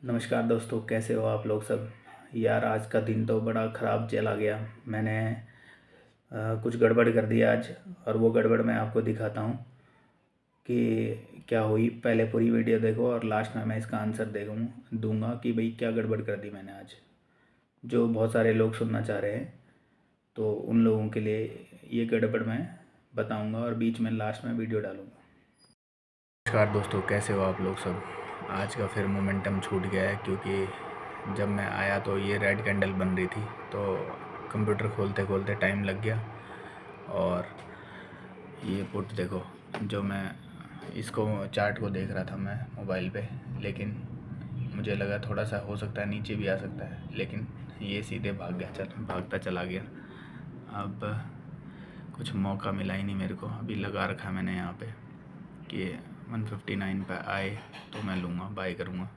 नमस्कार दोस्तों, कैसे हो आप लोग सब। यार आज का दिन तो बड़ा ख़राब चला गया। मैंने कुछ गड़बड़ कर दिया आज, और वो गड़बड़ मैं आपको दिखाता हूँ कि क्या हुई। पहले पूरी वीडियो देखो और लास्ट में मैं इसका आंसर दूंगा कि भाई क्या गड़बड़ कर दी मैंने आज, जो बहुत सारे लोग सुनना चाह रहे हैं। तो उन लोगों के लिए ये गड़बड़ मैं बताऊँगा और बीच में लास्ट में वीडियो डालूँगा। नमस्कार दोस्तों, कैसे हो आप लोग सब। आज का फिर मोमेंटम छूट गया है, क्योंकि जब मैं आया तो ये रेड कैंडल बन रही थी, तो कंप्यूटर खोलते खोलते टाइम लग गया। और ये पुट देखो, जो मैं इसको चार्ट को देख रहा था मैं मोबाइल पे, लेकिन मुझे लगा थोड़ा सा हो सकता है नीचे भी आ सकता है, लेकिन ये सीधे भागता चला गया। अब कुछ मौका मिला ही नहीं मेरे को। अभी लगा रखा है मैंने यहाँ पे कि 159 पे आए तो मैं लूँगा, बाय करूँगा।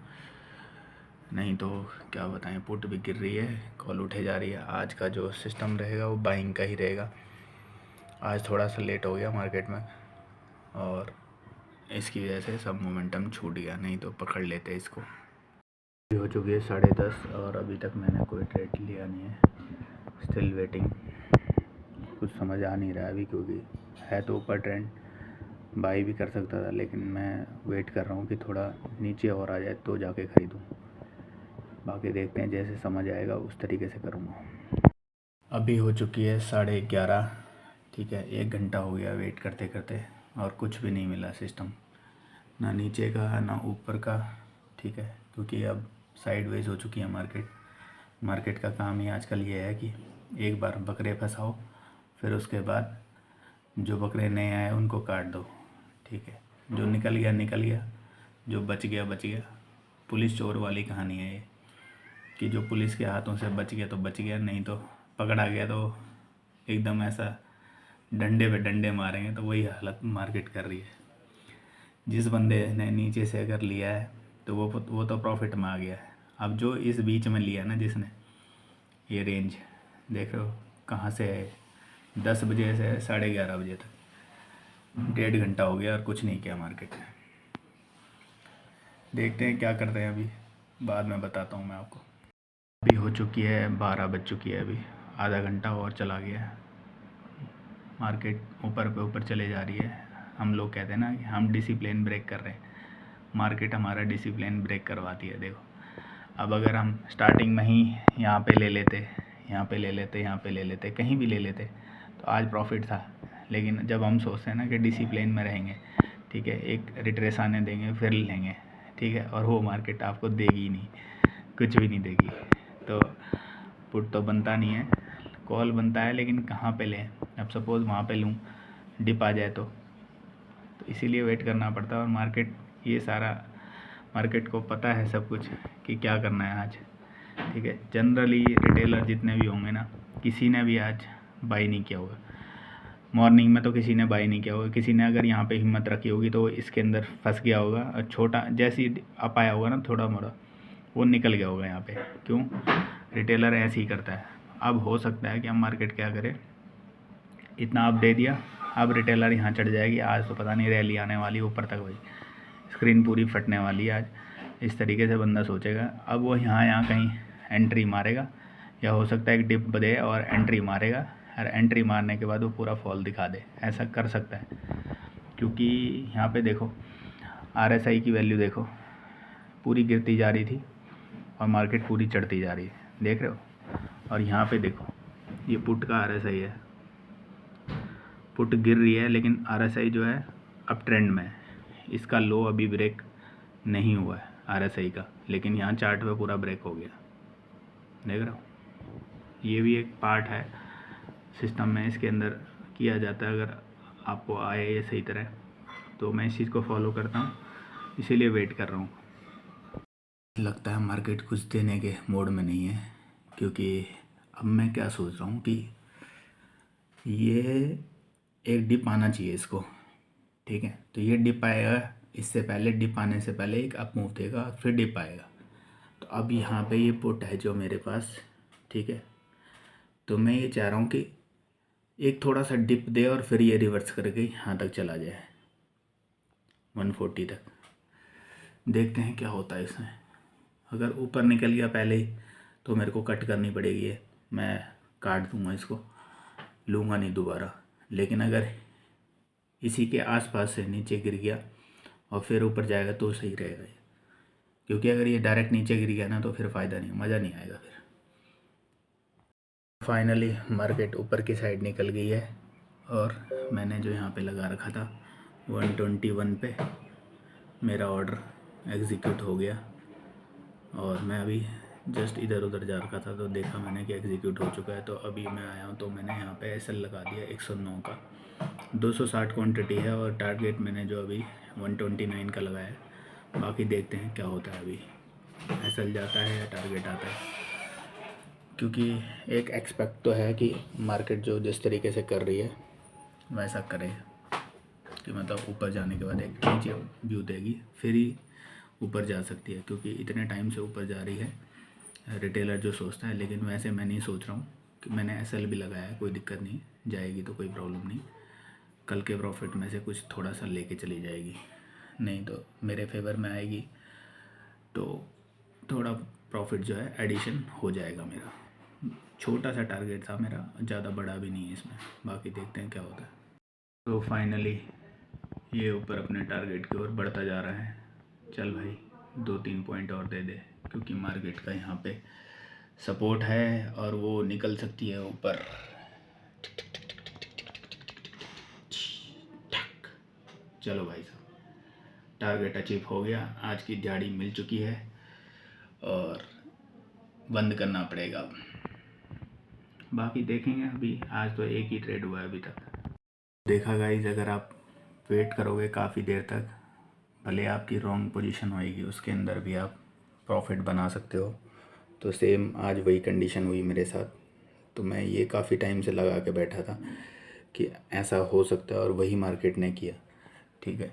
नहीं तो क्या बताएं, पुट भी गिर रही है, कॉल उठे जा रही है। आज का जो सिस्टम रहेगा वो बाइंग का ही रहेगा। आज थोड़ा सा लेट हो गया मार्केट में, और इसकी वजह से सब मोमेंटम छूट गया, नहीं तो पकड़ लेते इसको। हो चुकी है 10:30 और अभी तक मैंने कोई ट्रेड लिया नहीं है। Still waiting. कुछ समझ आ नहीं रहा अभी, क्योंकि है तो ऊपर ट्रेंड, बाई भी कर सकता था, लेकिन मैं वेट कर रहा हूँ कि थोड़ा नीचे और आ जाए तो जाके ख़रीदूँ। बाकी देखते हैं, जैसे समझ आएगा उस तरीके से करूँगा। अभी हो चुकी है 11:30, ठीक है। 1 घंटा हो गया वेट करते करते, और कुछ भी नहीं मिला सिस्टम, ना नीचे का ना ऊपर का, ठीक है। क्योंकि अब साइडवेज हो चुकी है मार्केट का काम ही आजकल ये है कि एक बार बकरे फंसाओ, फिर उसके बाद जो बकरे नए आए उनको काट दो, ठीक है। जो निकल गया, जो बच गया। पुलिस चोर वाली कहानी है ये, कि जो पुलिस के हाथों से बच गया तो बच गया, नहीं तो पकड़ा गया तो एकदम ऐसा डंडे पे डंडे मारेंगे। तो वही हालत मार्केट कर रही है। जिस बंदे ने नीचे से अगर लिया है तो वो तो प्रॉफिट में आ गया है। अब जो इस बीच में लिया ना जिसने, ये रेंज देख रहे हो कहाँ से है। 10 बजे से 11:30 बजे तक 1.5 घंटा हो गया और कुछ नहीं किया मार्केट में। देखते हैं क्या करते हैं, अभी बाद में बताता हूँ मैं आपको। अभी हो चुकी है 12 बज चुकी है। अभी आधा घंटा और चला गया है। मार्केट ऊपर पे ऊपर चले जा रही है। हम लोग कहते हैं ना कि हम डिसिप्लिन ब्रेक कर रहे हैं, मार्केट हमारा डिसिप्लिन ब्रेक करवाती है। देखो, अब अगर हम स्टार्टिंग में ही यहाँ पे ले लेते, कहीं भी ले लेते, तो आज प्रॉफिट था। लेकिन जब हम सोचते हैं ना कि डिसिप्लिन में रहेंगे, ठीक है, एक रिट्रेस आने देंगे फिर लेंगे, ठीक है, और वो मार्केट आपको देगी ही नहीं, कुछ भी नहीं देगी। तो पुट तो बनता नहीं है, कॉल बनता है, लेकिन कहाँ पे लें। अब सपोज़ वहाँ पे लूँ, डिप आ जाए तो इसीलिए वेट करना पड़ता है। और मार्केट को पता है सब कुछ कि क्या करना है आज, ठीक है। जनरली रिटेलर जितने भी होंगे ना, किसी ने भी आज बाई नहीं किया होगा। मॉर्निंग में तो किसी ने बाई नहीं किया होगा। किसी ने अगर यहाँ पे हिम्मत रखी होगी तो इसके अंदर फंस गया होगा, और छोटा जैसे ही अप आया होगा ना थोड़ा मोड़ा, वो निकल गया होगा यहाँ पे। क्यों? रिटेलर ऐसे ही करता है। अब हो सकता है कि हम मार्केट क्या करें, इतना आप दे दिया, अब रिटेलर यहाँ चढ़ जाएगी। आज तो पता नहीं रैली आने वाली ऊपर तक, भाई स्क्रीन पूरी फटने वाली है आज। इस तरीके से बंदा सोचेगा। अब वो यहाँ कहीं एंट्री मारेगा, या हो सकता है एक डिप दे और एंट्री मारेगा, और एंट्री मारने के बाद वो पूरा फॉल दिखा दे, ऐसा कर सकता है। क्योंकि यहाँ पे देखो RSI की वैल्यू देखो, पूरी गिरती जा रही थी और मार्केट पूरी चढ़ती जा रही है, देख रहे हो। और यहाँ पे देखो, ये पुट का RSI है, पुट गिर रही है, लेकिन RSI जो है अब ट्रेंड में है। इसका लो अभी ब्रेक नहीं हुआ है RSI का, लेकिन यहाँ चार्ट पे पूरा ब्रेक हो गया, देख रहे हो। ये भी एक पार्ट है सिस्टम में, इसके अंदर किया जाता है। अगर आपको आए ये सही तरह, तो मैं इस चीज़ को फॉलो करता हूँ, इसीलिए वेट कर रहा हूँ। लगता है मार्केट कुछ देने के मोड में नहीं है, क्योंकि अब मैं क्या सोच रहा हूँ कि ये एक डिप आना चाहिए इसको, ठीक है। तो ये डिप आएगा, इससे पहले डिप आने से पहले एक अप मूव देगा, फिर डिप आएगा। तो अब यहाँ पे ये पुट है जो मेरे पास, ठीक है। तो मैं ये चाह रहा हूँ कि एक थोड़ा सा डिप दे और फिर ये रिवर्स करके यहाँ तक चला जाए 140 तक। देखते हैं क्या होता है इसमें। अगर ऊपर निकल गया पहले ही तो मेरे को कट करनी पड़ेगी है, मैं काट दूंगा इसको, लूँगा नहीं दोबारा। लेकिन अगर इसी के आसपास से नीचे गिर गया और फिर ऊपर जाएगा तो सही रहेगा ये, क्योंकि अगर ये डायरेक्ट नीचे गिर गया ना तो फिर फ़ायदा नहीं, मज़ा नहीं आएगा फिर। फाइनली मार्केट ऊपर की साइड निकल गई है और मैंने जो यहाँ पे लगा रखा था 121 पे मेरा ऑर्डर एग्जीक्यूट हो गया। और मैं अभी जस्ट इधर उधर जा रखा था तो देखा मैंने कि एग्जीक्यूट हो चुका है। तो अभी मैं आया हूँ तो मैंने यहाँ पे एसएल लगा दिया 109 का, 260 क्वांटिटी है और टारगेट मैंने जो अभी 129 का लगाया है। बाकी देखते हैं क्या होता है, अभी एसएल जाता है या टारगेट आता है, क्योंकि एक एक्सपेक्ट तो है कि मार्केट जो जिस तरीके से कर रही है वैसा करे कि मतलब ऊपर जाने के बाद एक नीचे व्यू देगी फिर ही ऊपर जा सकती है, क्योंकि इतने टाइम से ऊपर जा रही है रिटेलर जो सोचता है। लेकिन वैसे मैं नहीं सोच रहा हूँ कि मैंने एसएल भी लगाया है, कोई दिक्कत नहीं, जाएगी तो कोई प्रॉब्लम नहीं, कल के प्रॉफिट में से कुछ थोड़ा सा लेके चली जाएगी, नहीं तो मेरे फेवर में आएगी तो थोड़ा प्रॉफिट जो है एडिशन हो जाएगा मेरा। छोटा सा टारगेट था मेरा, ज़्यादा बड़ा भी नहीं है इसमें, बाकी देखते हैं क्या होता है। तो फाइनली ये ऊपर अपने टारगेट की ओर बढ़ता जा रहा है। चल भाई 2-3 पॉइंट और दे दे, क्योंकि मार्केट का यहाँ पे सपोर्ट है और वो निकल सकती है ऊपर। चलो भाई साहब, टारगेट अचीव हो गया, आज की दिहाड़ी मिल चुकी है और बंद करना पड़ेगा अब। बाकी देखेंगे, अभी आज तो एक ही ट्रेड हुआ है अभी तक। देखा गाइस, अगर आप वेट करोगे काफ़ी देर तक, भले आपकी रॉन्ग पोजीशन होएगी उसके अंदर भी आप प्रॉफिट बना सकते हो। तो सेम आज वही कंडीशन हुई मेरे साथ। तो मैं ये काफ़ी टाइम से लगा के बैठा था कि ऐसा हो सकता है और वही मार्केट ने किया। ठीक है,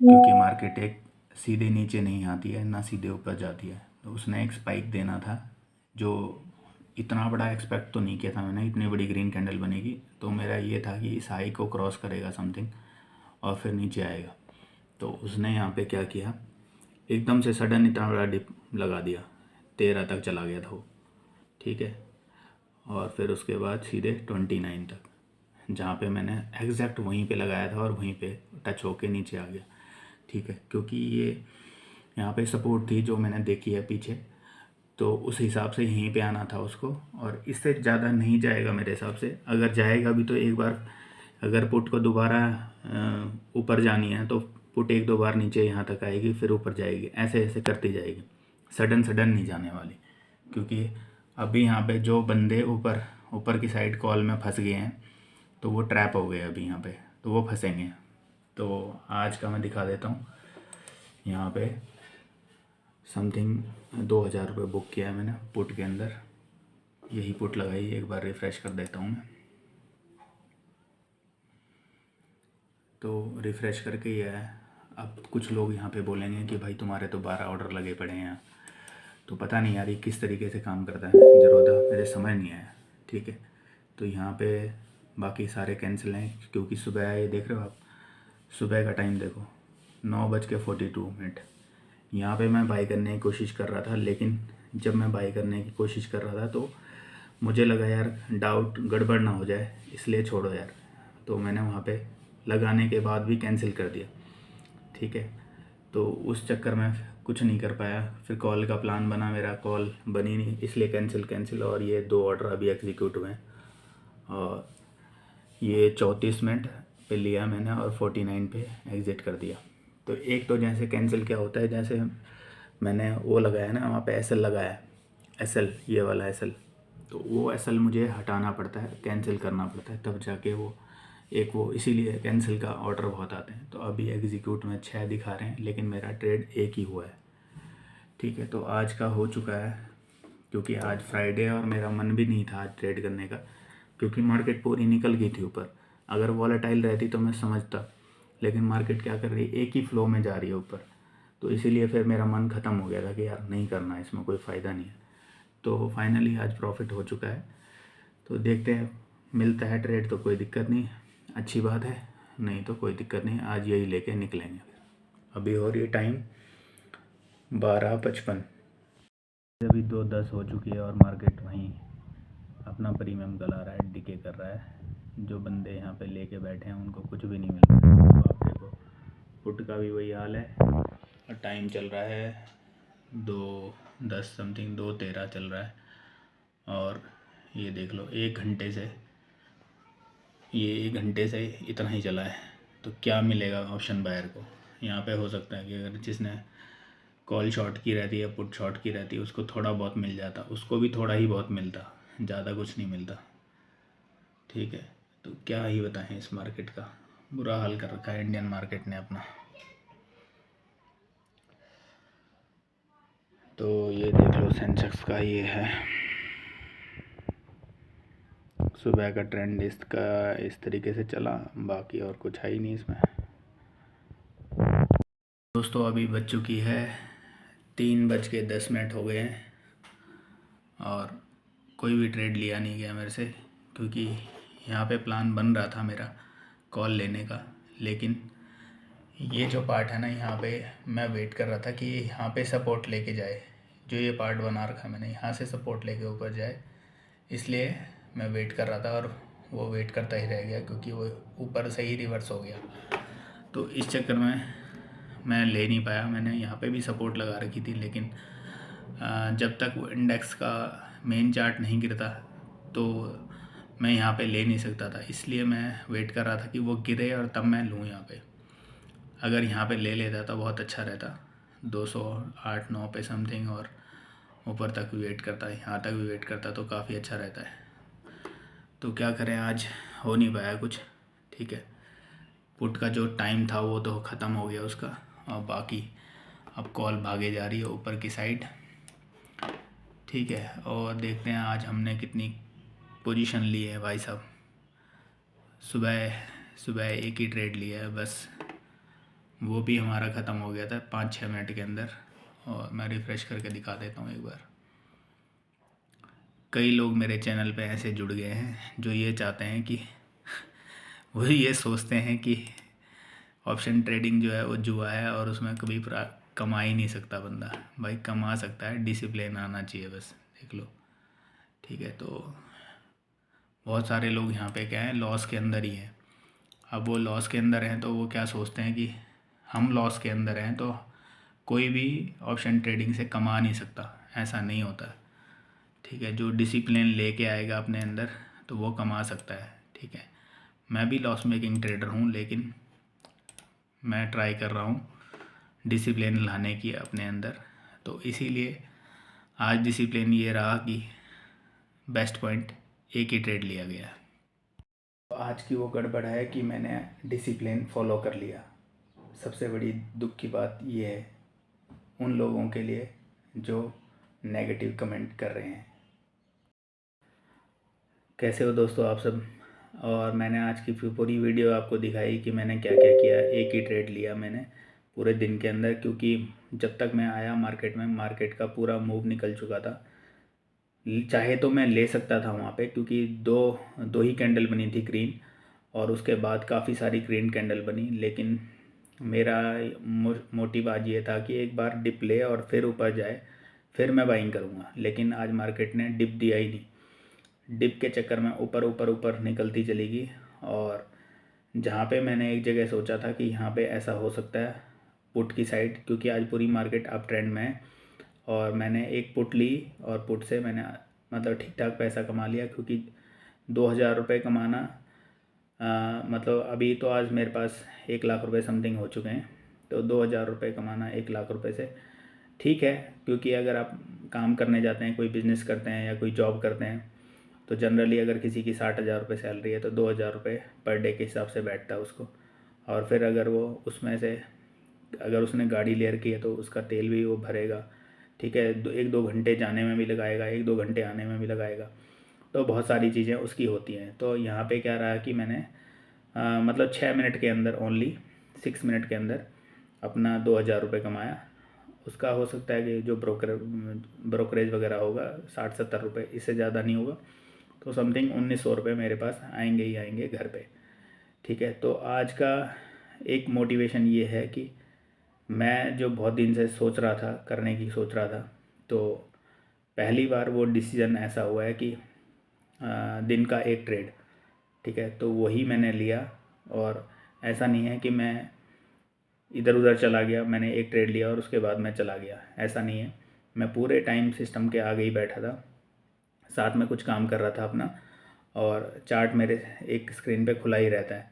क्योंकि मार्केट एक सीधे नीचे नहीं आती है ना सीधे ऊपर जाती है, तो उसने एक स्पाइक देना था जो इतना बड़ा एक्सपेक्ट तो नहीं किया था मैंने, इतनी बड़ी ग्रीन कैंडल बनेगी। तो मेरा ये था कि इस हाई को क्रॉस करेगा समथिंग और फिर नीचे आएगा। तो उसने यहाँ पे क्या किया, एकदम से सडन इतना बड़ा डिप लगा दिया, 13 तक चला गया था वो। ठीक है, और फिर उसके बाद सीधे 29 तक, जहाँ पे मैंने एग्जैक्ट वहीं पे लगाया था और वहीं पे टच होके नीचे आ गया। ठीक है, क्योंकि ये यहाँ पे सपोर्ट थी जो मैंने देखी है पीछे, तो उस हिसाब से यहीं पे आना था उसको, और इससे ज़्यादा नहीं जाएगा मेरे हिसाब से। अगर जाएगा भी तो एक बार, अगर पुट को दोबारा ऊपर जानी है तो पुट 1-2 बार नीचे यहाँ तक आएगी फिर ऊपर जाएगी, ऐसे ऐसे करती जाएगी, सडन सडन नहीं जाने वाली। क्योंकि अभी यहाँ पे जो बंदे ऊपर ऊपर की साइड कॉल में फंस गए हैं तो वो ट्रैप हो गए अभी यहाँ पे, तो वो फंसेंगे। तो आज का मैं दिखा देता हूँ, यहाँ पे समथिंग 2000 रुपये बुक किया है मैंने पुट के अंदर, यही पुट लगाई। एक बार रिफ़्रेश कर देता हूँ मैं, तो रिफ़्रेश करके ये है। अब कुछ लोग यहाँ पे बोलेंगे कि भाई तुम्हारे तो 12 ऑर्डर लगे पड़े हैं, तो पता नहीं यार ये किस तरीके से काम करता है, ज़रूरत मेरे समझ नहीं आया। ठीक है, तो यहाँ पे बाकी सारे कैंसिल हैं, क्योंकि सुबह ये देख रहे हो आप, सुबह का टाइम देखो 9:42। यहाँ पे मैं बाई करने की कोशिश कर रहा था, लेकिन जब मैं बाई करने की कोशिश कर रहा था तो मुझे लगा यार डाउट गड़बड़ ना हो जाए, इसलिए छोड़ो यार, तो मैंने वहाँ पे लगाने के बाद भी कैंसिल कर दिया। ठीक है, तो उस चक्कर में कुछ नहीं कर पाया। फिर कॉल का प्लान बना, मेरा कॉल बनी नहीं, इसलिए कैंसिल। और ये 2 ऑर्डर अभी एग्जीक्यूट हुए हैं और ये 34 मिनट पे लिया मैंने और 49 पे एग्ज़िट कर दिया। तो एक तो जैसे कैंसिल क्या होता है, जैसे मैंने वो लगाया ना वहाँ पे एसएल लगाया, एसएल ये वाला एसएल, तो वो एसएल मुझे हटाना पड़ता है, कैंसिल करना पड़ता है, तब जाके वो एक वो, इसीलिए कैंसिल का ऑर्डर बहुत आते हैं। तो अभी एग्जीक्यूट में 6 दिखा रहे हैं, लेकिन मेरा ट्रेड एक ही हुआ है। ठीक है, तो आज का हो चुका है, क्योंकि आज फ्राइडे और मेरा मन भी नहीं था आज ट्रेड करने का, क्योंकि मार्केट पूरी निकल गई थी ऊपर। अगर वॉलेटाइल रहती तो मैं समझता, लेकिन मार्केट क्या कर रही है, एक ही फ्लो में जा रही है ऊपर, तो इसीलिए फिर मेरा मन ख़त्म हो गया था कि यार नहीं करना, इसमें कोई फ़ायदा नहीं है। तो फाइनली आज प्रॉफिट हो चुका है, तो देखते हैं मिलता है ट्रेड तो कोई दिक्कत नहीं, अच्छी बात है, नहीं तो कोई दिक्कत नहीं, आज यही लेके निकलेंगे। फिर अभी हो रही है टाइम 12:55, अभी 2:10 हो चुकी है और मार्केट वहीं अपना प्रीमियम गला रहा है, डिके कर रहा है। जो बंदे यहाँ पे लेके बैठे हैं उनको कुछ भी नहीं मिल रहा है। तो आप देखो पुट का भी वही हाल है और टाइम चल रहा है 2:10 समथिंग, 2:13 चल रहा है। और ये देख लो एक घंटे से इतना ही चला है। तो क्या मिलेगा ऑप्शन बायर को? यहाँ पे हो सकता है कि अगर जिसने कॉल शॉर्ट की रहती है, पुट शॉर्ट की रहती है, उसको थोड़ा बहुत मिल जाता, उसको भी थोड़ा ही बहुत मिलता, ज़्यादा कुछ नहीं मिलता। ठीक है, तो क्या ही बताएं, इस मार्केट का बुरा हाल कर रखा है इंडियन मार्केट ने अपना। तो ये देख लो सेंसेक्स का ये है, सुबह का ट्रेंड इसका इस तरीके से चला, बाकी और कुछ है ही नहीं इसमें। दोस्तों अभी बज चुकी है 3:10 हो गए हैं और कोई भी ट्रेड लिया नहीं गया मेरे से, क्योंकि यहाँ पे प्लान बन रहा था मेरा कॉल लेने का। लेकिन ये जो पार्ट है ना, यहाँ पे मैं वेट कर रहा था कि यहाँ पे सपोर्ट लेके जाए। जो ये पार्ट बना रखा मैंने, यहाँ से सपोर्ट लेके ऊपर जाए, इसलिए मैं वेट कर रहा था और वो वेट करता ही रह गया, क्योंकि वो ऊपर से ही रिवर्स हो गया। तो इस चक्कर में मैं ले नहीं पाया। मैंने यहाँ पे भी सपोर्ट लगा रखी थी, लेकिन जब तक वो इंडेक्स का मेन चार्ट नहीं गिरता तो मैं यहाँ पे ले नहीं सकता था। इसलिए मैं वेट कर रहा था कि वो गिरे और तब मैं लूँ यहाँ पे। अगर यहाँ पे ले लेता तो बहुत अच्छा रहता, 208-9 पे समथिंग, और ऊपर तक भी वेट करता, यहाँ तक भी वेट करता तो काफ़ी अच्छा रहता है। तो क्या करें, आज हो नहीं पाया कुछ। ठीक है, पुट का जो टाइम था वो तो ख़त्म हो गया उसका, और बाकी अब कॉल भागे जा रही है ऊपर की साइड। ठीक है, और देखते हैं आज हमने कितनी पोजीशन ली है भाई साहब। सुबह सुबह एक ही ट्रेड लिया है बस, वो भी हमारा ख़त्म हो गया था 5-6 मिनट के अंदर। और मैं रिफ़्रेश करके दिखा देता हूँ एक बार। कई लोग मेरे चैनल पे ऐसे जुड़ गए हैं जो ये चाहते हैं कि वो ये सोचते हैं कि ऑप्शन ट्रेडिंग जो है वो जुआ है और उसमें कभी कमा ही नहीं सकता बंदा। भाई कमा सकता है, डिसिप्लिन आना चाहिए बस, देख लो। ठीक है, तो बहुत सारे लोग यहाँ पे क्या है, लॉस के अंदर ही हैं। अब वो लॉस के अंदर हैं तो वो क्या सोचते हैं कि हम लॉस के अंदर हैं तो कोई भी ऑप्शन ट्रेडिंग से कमा नहीं सकता। ऐसा नहीं होता। ठीक है, जो डिसिप्लिन लेके आएगा अपने अंदर तो वो कमा सकता है। ठीक है, मैं भी लॉस मेकिंग ट्रेडर हूँ, लेकिन मैं ट्राई कर रहा हूँ डिसिप्लिन लाने की अपने अंदर। तो इसीलिए आज डिसिप्लिन ये रहा कि बेस्ट पॉइंट एक ही ट्रेड लिया गया। आज की वो गड़बड़ है कि मैंने डिसिप्लिन फॉलो कर लिया। सबसे बड़ी दुख की बात ये है उन लोगों के लिए जो नेगेटिव कमेंट कर रहे हैं। कैसे हो दोस्तों आप सब? और मैंने आज की पूरी वीडियो आपको दिखाई कि मैंने क्या क्या किया। एक ही ट्रेड लिया मैंने पूरे दिन के अंदर, क्योंकि जब तक मैं आया मार्केट में, मार्केट का पूरा मूव निकल चुका था। चाहे तो मैं ले सकता था वहाँ पे, क्योंकि दो दो ही कैंडल बनी थी ग्रीन, और उसके बाद काफ़ी सारी ग्रीन कैंडल बनी। लेकिन मेरा मोटिव आज ये था कि एक बार डिप ले और फिर ऊपर जाए, फिर मैं बाइंग करूँगा। लेकिन आज मार्केट ने डिप दिया ही नहीं। डिप के चक्कर में ऊपर ऊपर ऊपर निकलती चली गई। और जहाँ पे मैंने एक जगह सोचा था कि यहाँ पे ऐसा हो सकता है पुट की साइड, क्योंकि आज पूरी मार्केट अप ट्रेंड में है, और मैंने एक पुट ली और पुट से मैंने मतलब ठीक ठाक पैसा कमा लिया। क्योंकि 2,000 रुपये कमाना मतलब अभी तो आज मेरे पास 1 लाख रुपए समथिंग हो चुके हैं। तो 2,000 रुपये कमाना 1 लाख रुपए से ठीक है, क्योंकि अगर आप काम करने जाते हैं, कोई बिज़नेस करते हैं या कोई जॉब करते हैं, तो जनरली अगर किसी की 60,000 रुपये सैलरी है तो 2,000 रुपये पर डे के हिसाब से बैठता है उसको। और फिर अगर वो उसमें से अगर उसने गाड़ी ले रखी है तो उसका तेल भी वो भरेगा। ठीक है, 1-2 घंटे जाने में भी लगाएगा, 1-2 घंटे आने में भी लगाएगा। तो बहुत सारी चीज़ें उसकी होती हैं। तो यहाँ पे क्या रहा कि मैंने मतलब 6 मिनट के अंदर, ओनली 6 मिनट के अंदर अपना 2,000 रुपये कमाया। उसका हो सकता है कि जो ब्रोकरेज वगैरह होगा 60-70 रुपये, इससे ज़्यादा नहीं होगा। तो समथिंग 1,900 रुपये मेरे पास आएंगे ही आएंगे घर पे। ठीक है, तो आज का एक मोटिवेशन ये है कि मैं जो बहुत दिन से सोच रहा था, करने की सोच रहा था, तो पहली बार वो डिसीज़न ऐसा हुआ है कि दिन का एक ट्रेड, ठीक है, तो वही मैंने लिया। और ऐसा नहीं है कि मैं इधर उधर चला गया, मैंने एक ट्रेड लिया और उसके बाद मैं चला गया, ऐसा नहीं है। मैं पूरे टाइम सिस्टम के आगे ही बैठा था, साथ में कुछ काम कर रहा था अपना, और चार्ट मेरे एक स्क्रीन पे खुला ही रहता है,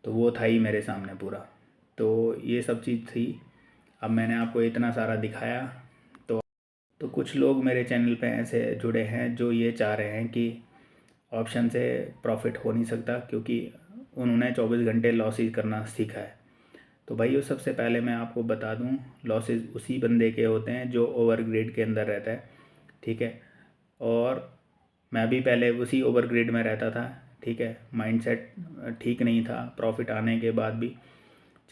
तो वो था ही मेरे सामने पूरा। तो ये सब चीज़ थी। अब मैंने आपको इतना सारा दिखाया। तो कुछ लोग मेरे चैनल पे ऐसे जुड़े हैं जो ये चाह रहे हैं कि ऑप्शन से प्रॉफिट हो नहीं सकता, क्योंकि उन्होंने 24 घंटे लॉसेस करना सीखा है। तो भाई सबसे पहले मैं आपको बता दूं, लॉसेस उसी बंदे के होते हैं जो ओवर ग्रेड के अंदर रहता है, ठीक है। और मैं भी पहले उसी ओवर ग्रेड में रहता था, ठीक है। माइंडसेट ठीक नहीं था, प्रॉफिट आने के बाद भी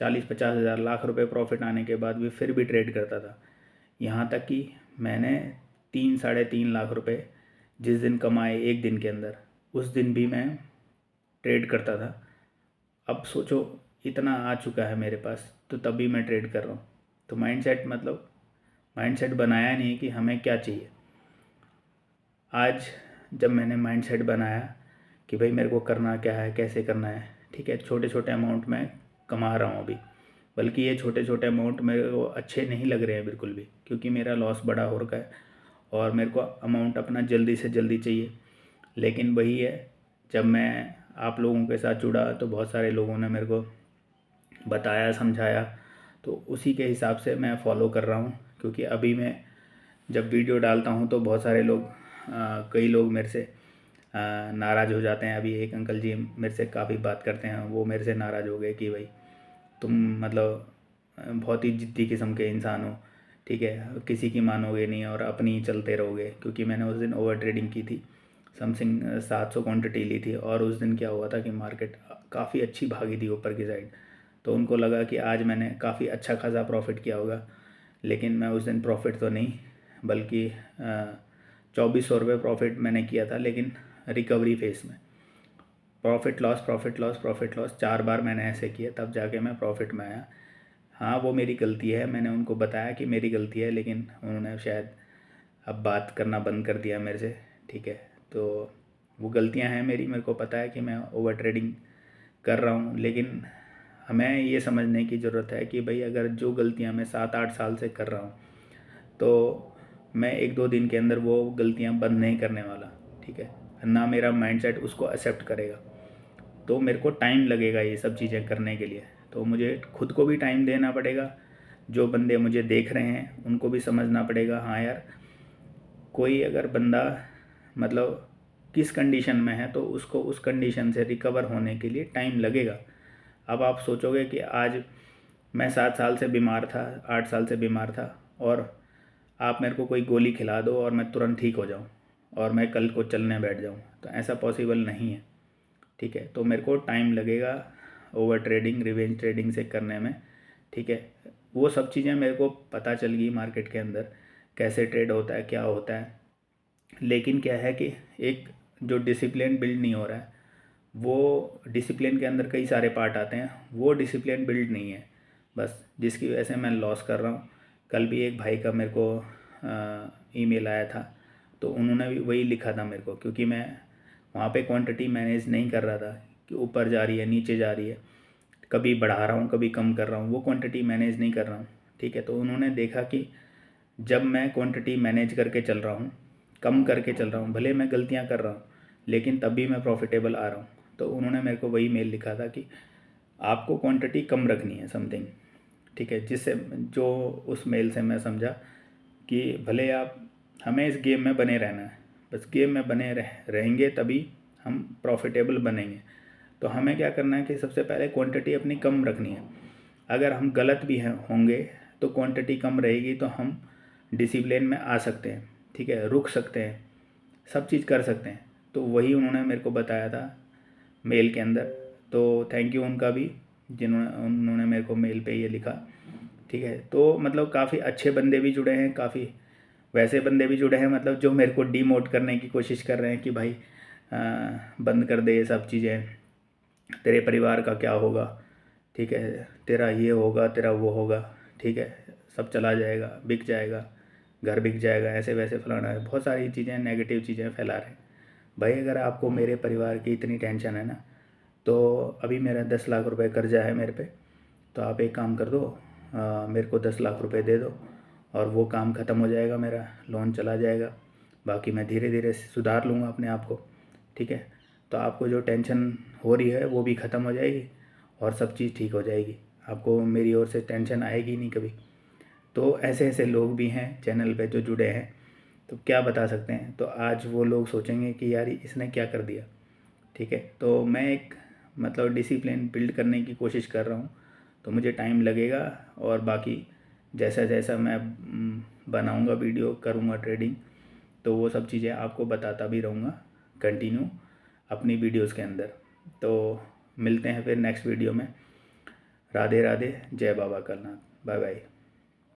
40-50 हज़ार लाख रुपए प्रॉफिट आने के बाद भी फिर भी ट्रेड करता था। यहाँ तक कि मैंने 3-3.5 लाख रुपए जिस दिन कमाए एक दिन के अंदर, उस दिन भी मैं ट्रेड करता था। अब सोचो, इतना आ चुका है मेरे पास, तो तब भी मैं ट्रेड कर रहा हूँ। तो माइंडसेट मतलब माइंडसेट बनाया नहीं कि हमें क्या चाहिए। आज जब मैंने माइंडसेट बनाया कि भाई मेरे को करना क्या है, कैसे करना है, ठीक है, छोटे छोटे अमाउंट में कमा रहा हूँ अभी। बल्कि ये छोटे छोटे अमाउंट मेरे को अच्छे नहीं लग रहे हैं बिल्कुल भी, क्योंकि मेरा लॉस बड़ा हो रखा है और मेरे को अमाउंट अपना जल्दी से जल्दी चाहिए। लेकिन वही है, जब मैं आप लोगों के साथ जुड़ा तो बहुत सारे लोगों ने मेरे को बताया, समझाया, तो उसी के हिसाब से मैं फॉलो कर रहा हूँ। क्योंकि अभी मैं जब वीडियो डालता हूँ तो बहुत सारे लोग कई लोग मेरे से नाराज़ हो जाते हैं। अभी एक अंकल जी मेरे से काफ़ी बात करते हैं, वो मेरे से नाराज़ हो गए कि भाई तुम मतलब बहुत ही ज़िद्दी किस्म के इंसान हो, ठीक है, किसी की मानोगे नहीं और अपनी ही चलते रहोगे। क्योंकि मैंने उस दिन ओवर ट्रेडिंग की थी, समथिंग 700 क्वांटिटी ली थी, और उस दिन क्या हुआ था कि मार्केट काफ़ी अच्छी भागी थी ऊपर की साइड। तो उनको लगा कि आज मैंने काफ़ी अच्छा खासा प्रॉफिट किया होगा, लेकिन मैं उस दिन प्रॉफिट तो नहीं, बल्कि 2400 रुपये प्रॉफिट मैंने किया था, लेकिन रिकवरी फेस में। Profit loss profit loss profit loss 4 बार मैंने ऐसे किया, तब जाके मैं प्रॉफिट में आया। हाँ, वो मेरी गलती है, मैंने उनको बताया कि मेरी गलती है, लेकिन उन्होंने शायद अब बात करना बंद कर दिया मेरे से, ठीक है। तो वो गलतियां हैं मेरी, मेरे को पता है कि मैं ओवर ट्रेडिंग कर रहा हूँ। लेकिन हमें ये समझने की ज़रूरत है कि भाई अगर जो गलतियाँ मैं 7-8 साल से कर रहा हूँ, तो मैं 1-2 दिन के अंदर वो गलतियाँ बंद नहीं करने वाला, ठीक है। ना मेरा माइंडसेट उसको एक्सेप्ट करेगा, तो मेरे को टाइम लगेगा ये सब चीज़ें करने के लिए। तो मुझे खुद को भी टाइम देना पड़ेगा, जो बंदे मुझे देख रहे हैं उनको भी समझना पड़ेगा, हाँ यार, कोई अगर बंदा मतलब किस कंडीशन में है तो उसको उस कंडीशन से रिकवर होने के लिए टाइम लगेगा। अब आप सोचोगे कि आज मैं 7 साल से बीमार था, 8 साल से बीमार था, और आप मेरे को कोई गोली खिला दो और मैं तुरंत ठीक हो जाऊं और मैं कल को चलने बैठ जाऊं, तो ऐसा पॉसिबल नहीं है, ठीक है। तो मेरे को टाइम लगेगा ओवर ट्रेडिंग, रिवेंज ट्रेडिंग से करने में, ठीक है। वो सब चीज़ें मेरे को पता चल गई मार्केट के अंदर कैसे ट्रेड होता है, क्या होता है। लेकिन क्या है कि एक जो डिसिप्लिन बिल्ड नहीं हो रहा है, वो डिसिप्लिन के अंदर कई सारे पार्ट आते हैं, वो डिसिप्लिन बिल्ड नहीं है बस, जिसकी वजह से मैं लॉस कर रहा हूँ। कल भी एक भाई का मेरे को ईमेल आया था, तो उन्होंने भी वही लिखा था मेरे को, क्योंकि मैं वहाँ पे क्वांटिटी मैनेज नहीं कर रहा था कि ऊपर जा रही है नीचे जा रही है, कभी बढ़ा रहा हूँ कभी कम कर रहा हूँ, वो क्वांटिटी मैनेज नहीं कर रहा हूँ, ठीक है। तो उन्होंने देखा कि जब मैं क्वांटिटी मैनेज करके चल रहा हूँ, कम करके चल रहा हूँ, भले मैं गलतियाँ कर रहा हूँ, लेकिन तब भी मैं प्रॉफिटेबल आ रहा हूँ। तो उन्होंने मेरे को वही मेल लिखा था कि आपको क्वांटिटी कम रखनी है, समथिंग, ठीक है। जिससे जो उस मेल से मैं समझा कि भले आप, हमें इस गेम में बने रहना है, बस गेम में बने रहेंगे तभी हम प्रॉफिटेबल बनेंगे। तो हमें क्या करना है कि सबसे पहले क्वांटिटी अपनी कम रखनी है। अगर हम गलत भी हैं होंगे तो क्वांटिटी कम रहेगी तो हम डिसिप्लिन में आ सकते हैं, ठीक है, रुक सकते हैं, सब चीज़ कर सकते हैं। तो वही उन्होंने मेरे को बताया था मेल के अंदर। तो थैंक यू उनका भी, जिन्होंने उन्होंने मेरे को मेल पे ये लिखा, ठीक है। तो मतलब काफ़ी अच्छे बंदे भी जुड़े हैं, काफ़ी वैसे बंदे भी जुड़े हैं, मतलब जो मेरे को डीमोट करने की कोशिश कर रहे हैं कि भाई बंद कर दे ये सब चीज़ें, तेरे परिवार का क्या होगा, ठीक है, तेरा ये होगा, तेरा वो होगा, ठीक है, सब चला जाएगा, बिक जाएगा। घर बिक जाएगा, ऐसे वैसे फलाना है, बहुत सारी चीज़ें नेगेटिव चीज़ें फैला रहे हैं। भाई अगर आपको मेरे परिवार की इतनी टेंशन है ना, तो अभी मेरा 10 लाख रुपए कर्जा है मेरे पे, तो आप एक काम कर दो, मेरे को 10 लाख रुपए दे दो और वो काम ख़त्म हो जाएगा, मेरा लोन चला जाएगा। बाकी मैं धीरे धीरे सुधार लूँगा अपने आप को, ठीक है। तो आपको जो टेंशन हो रही है वो भी ख़त्म हो जाएगी और सब चीज़ ठीक हो जाएगी, आपको मेरी ओर से टेंशन आएगी नहीं कभी। तो ऐसे ऐसे लोग भी हैं चैनल पे जो जुड़े हैं, तो क्या बता सकते हैं। तो आज वो लोग सोचेंगे कि यार इसने क्या कर दिया, ठीक है। तो मैं एक मतलब डिसिप्लिन बिल्ड करने की कोशिश कर रहा हूँ, तो मुझे टाइम लगेगा। और बाकी जैसा जैसा मैं बनाऊँगा वीडियो, करूँगा ट्रेडिंग, तो वो सब चीज़ें आपको बताता भी रहूँगा कंटिन्यू अपनी वीडियोस के अंदर। तो मिलते हैं फिर नेक्स्ट वीडियो में। राधे राधे, जय बाबा कलनाथ, बाय बाय।